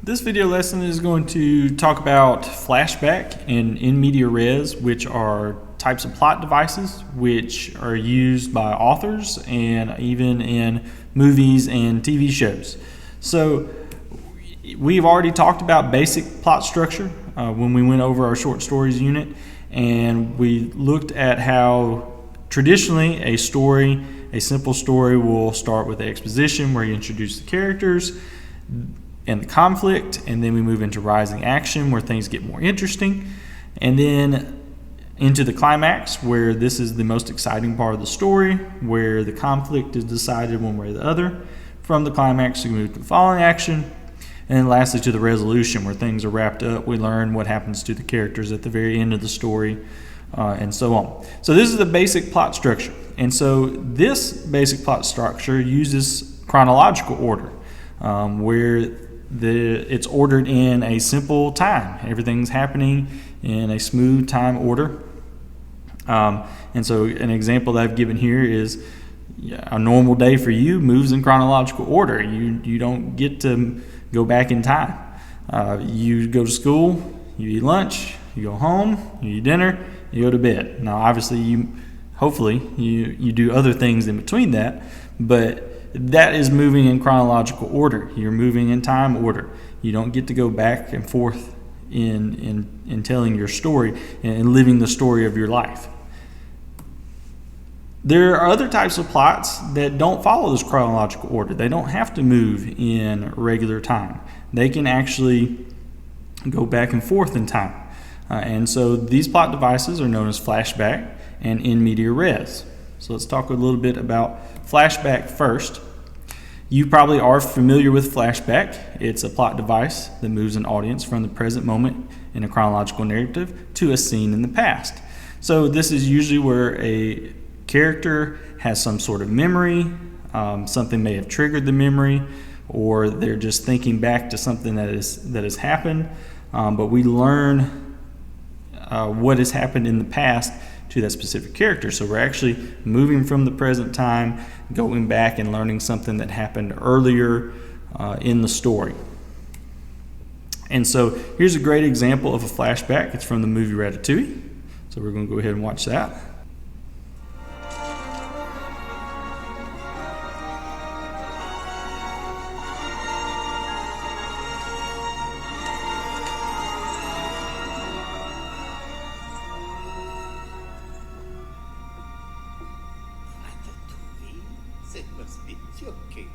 This video lesson is going to talk about Flashback and In Media Res, which are types of plot devices which are used by authors and even in movies and TV shows. So we've already talked about basic plot structure when we went over our short stories unit, and we looked at how traditionally a simple story will start with the exposition where you introduce the characters and the conflict, and then we move into rising action where things get more interesting, and then into the climax where this is the most exciting part of the story, where the conflict is decided one way or the other. From the climax we move to the following action, and then lastly to the resolution where things are wrapped up. We learn what happens to the characters at the very end of the story, and so on. So this is the basic plot structure, and so this basic plot structure uses chronological order, where it's ordered in a simple time. Everything's happening in a smooth time order. And so an example that I've given here is a normal day for you moves in chronological order. You don't get to go back in time. You go to school, you eat lunch, you go home, you eat dinner, you go to bed. Now obviously hopefully you do other things in between that, but that is moving in chronological order. You're moving in time order. You don't get to go back and forth in telling your story and living the story of your life. There are other types of plots that don't follow this chronological order. They don't have to move in regular time. They can actually go back and forth in time. And so these plot devices are known as Flashback and In Media Res. So let's talk a little bit about Flashback first. You probably are familiar with Flashback. It's a plot device that moves an audience from the present moment in a chronological narrative to a scene in the past. So this is usually where a character has some sort of memory, something may have triggered the memory, or they're just thinking back to something that has happened, but we learn what has happened in the past to that specific character. So we're actually moving from the present time, going back and learning something that happened earlier in the story. And so here's a great example of a flashback. It's from the movie Ratatouille. So we're going to go ahead and watch that. It must be joking.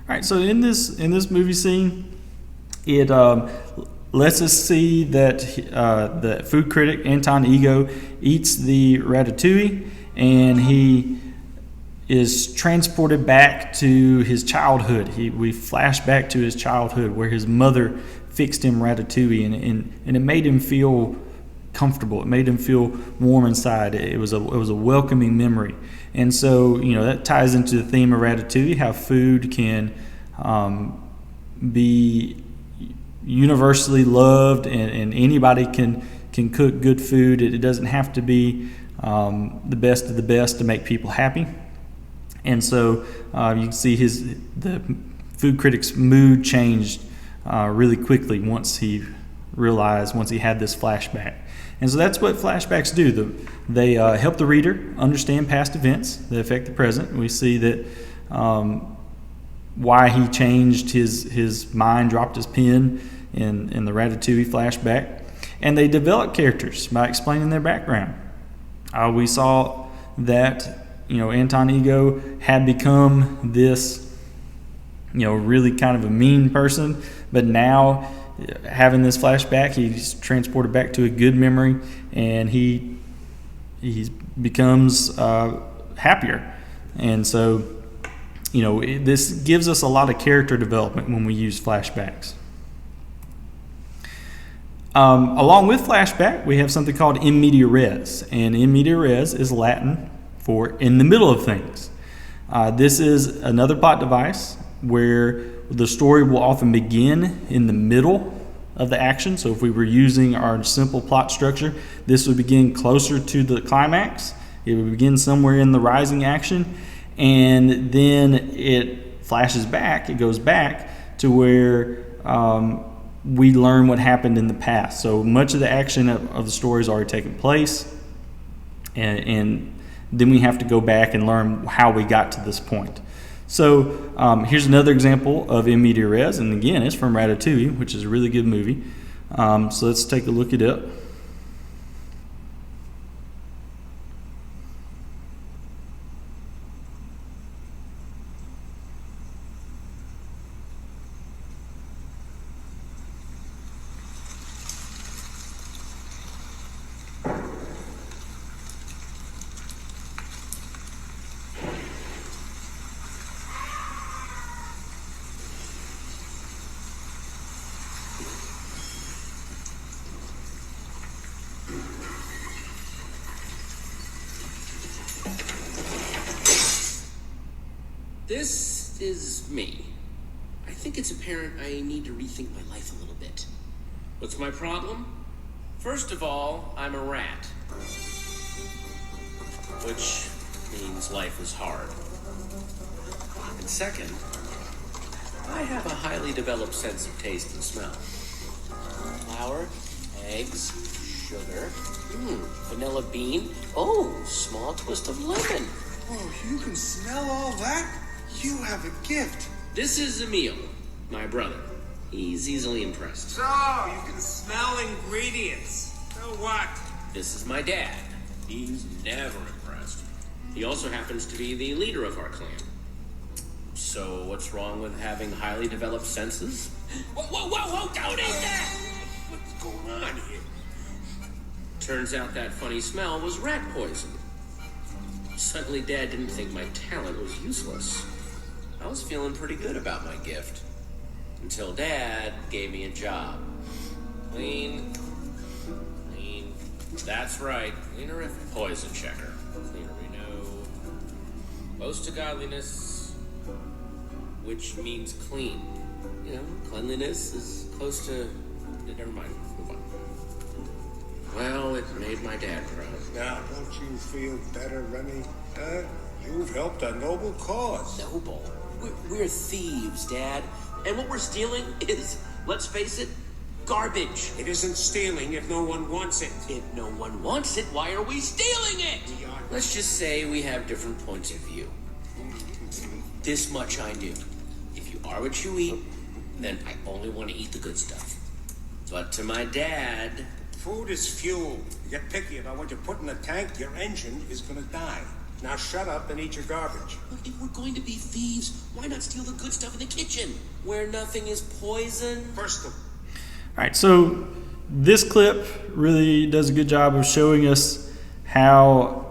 All right, so in this movie scene, it lets us see that the food critic Anton Ego eats the ratatouille, and he is transported back to his childhood. We flash back to his childhood where his mother fixed him ratatouille, and it made him feel comfortable. It made him feel warm inside. It was a welcoming memory. And so, that ties into the theme of Ratatouille, how food can be universally loved, and anybody can cook good food. It doesn't have to be the best of the best to make people happy. And so you can see the food critic's mood changed really quickly once he had this flashback. And so that's what flashbacks do. They help the reader understand past events that affect the present. We see that why he changed his mind, dropped his pen in the Ratatouille flashback. And they develop characters by explaining their background. We saw that, Anton Ego had become this, really kind of a mean person, but now having this flashback, he's transported back to a good memory, and he becomes happier. And so, this gives us a lot of character development when we use flashbacks. Along with flashback, we have something called in media res, and in media res is Latin for in the middle of things. This is another plot device where the story will often begin in the middle of the action. So if we were using our simple plot structure, this would begin closer to the climax. It would begin somewhere in the rising action, and then it flashes back. It goes back to where we learn what happened in the past. So much of the action of the story has already taken place, and then we have to go back and learn how we got to this point. So here's another example of in media res, and again, it's from Ratatouille, which is a really good movie. So let's take a look at it. This is me. I think it's apparent I need to rethink my life a little bit. What's my problem? First of all, I'm a rat. Which means life is hard. And second, I have a highly developed sense of taste and smell. Flour, eggs, sugar, vanilla bean. Oh, small twist of lemon. Oh, you can smell all that? You have a gift. This is Emil, my brother. He's easily impressed. So, you can smell ingredients. So what? This is my dad. He's never impressed. He also happens to be the leader of our clan. So what's wrong with having highly developed senses? Whoa, don't eat that! What's going on here? Turns out that funny smell was rat poison. Suddenly Dad didn't think my talent was useless. I was feeling pretty good about my gift. Until Dad gave me a job. Clean. That's right, cleanerific. Poison checker. Cleaner we know. Close to godliness, which means clean. Cleanliness is close to... Never mind, move on. Well, it made my dad proud. Now, don't you feel better, Remy? You've helped a noble cause. Noble? We're thieves, Dad. And what we're stealing is, let's face it, garbage. It isn't stealing if no one wants it. If no one wants it, why are we stealing it? Let's just say we have different points of view. This much I knew. If you are what you eat, then I only want to eat the good stuff. But to my dad... Food is fuel. You get picky about what you put in the tank, your engine is gonna die. Now shut up and eat your garbage. Look, if we're going to be thieves, why not steal the good stuff in the kitchen, where nothing is poison? First of All right, so this clip really does a good job of showing us how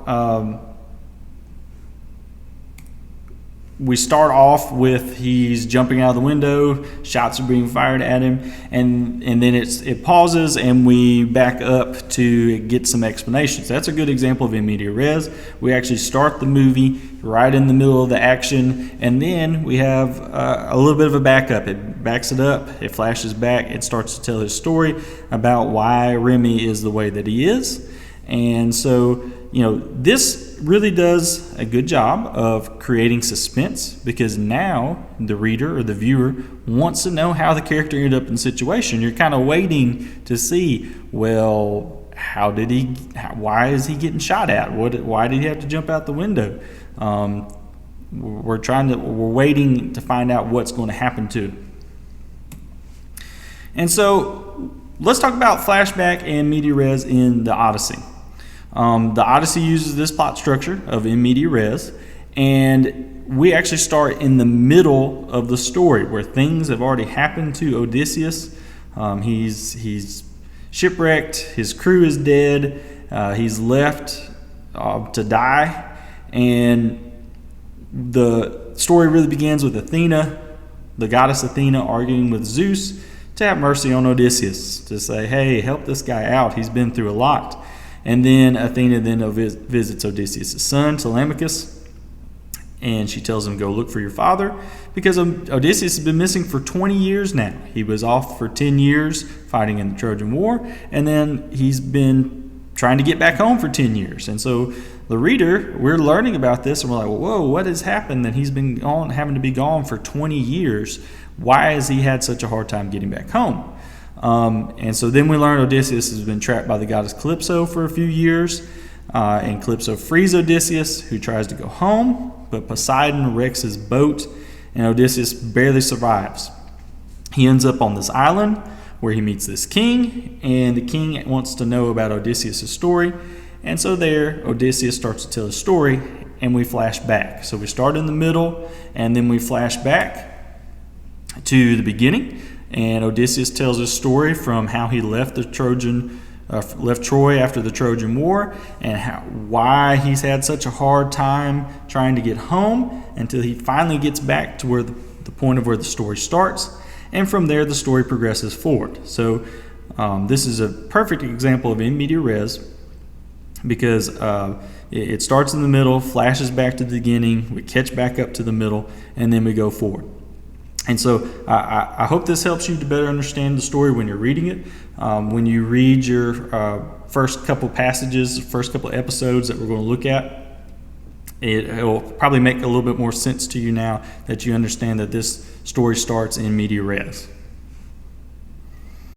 we start off with he's jumping out of the window, shots are being fired at him, and then it pauses and we back up to get some explanations. That's a good example of in media res. We actually start the movie right in the middle of the action, and then we have a little bit of a backup. It backs it up, it flashes back, it starts to tell his story about why Remy is the way that he is. And so, this really does a good job of creating suspense, because now the reader or the viewer wants to know how the character ended up in the situation. You're kind of waiting to see, well, why is he getting shot at? Why did he have to jump out the window? We're waiting to find out what's going to happen to him. And so let's talk about flashback and media res in the Odyssey. The Odyssey uses this plot structure of in media res, and we actually start in the middle of the story where things have already happened to Odysseus. He's shipwrecked, his crew is dead, he's left to die, and the story really begins with Athena, the goddess Athena, arguing with Zeus to have mercy on Odysseus, to say, hey, help this guy out, he's been through a lot. And then Athena visits Odysseus' son, Telemachus, and she tells him, go look for your father, because Odysseus has been missing for 20 years now. He was off for 10 years fighting in the Trojan War, and then he's been trying to get back home for 10 years. And so the reader, we're learning about this, and we're like, whoa, what has happened that he's been having to be gone for 20 years? Why has he had such a hard time getting back home? And so then we learn Odysseus has been trapped by the goddess Calypso for a few years, and Calypso frees Odysseus, who tries to go home, but Poseidon wrecks his boat, and Odysseus barely survives. He ends up on this island where he meets this king, and the king wants to know about Odysseus' story, and so there Odysseus starts to tell his story, and we flash back. So we start in the middle, and then we flash back to the beginning, and Odysseus tells his story from how he left left Troy after the Trojan War, and why he's had such a hard time trying to get home until he finally gets back to where the point of where the story starts, and from there the story progresses forward. So this is a perfect example of in media res, because it starts in the middle, flashes back to the beginning, we catch back up to the middle, and then we go forward. And so I hope this helps you to better understand the story when you're reading it. When you read your first couple passages, first couple episodes that we're going to look at, it will probably make a little bit more sense to you now that you understand that this story starts in media res.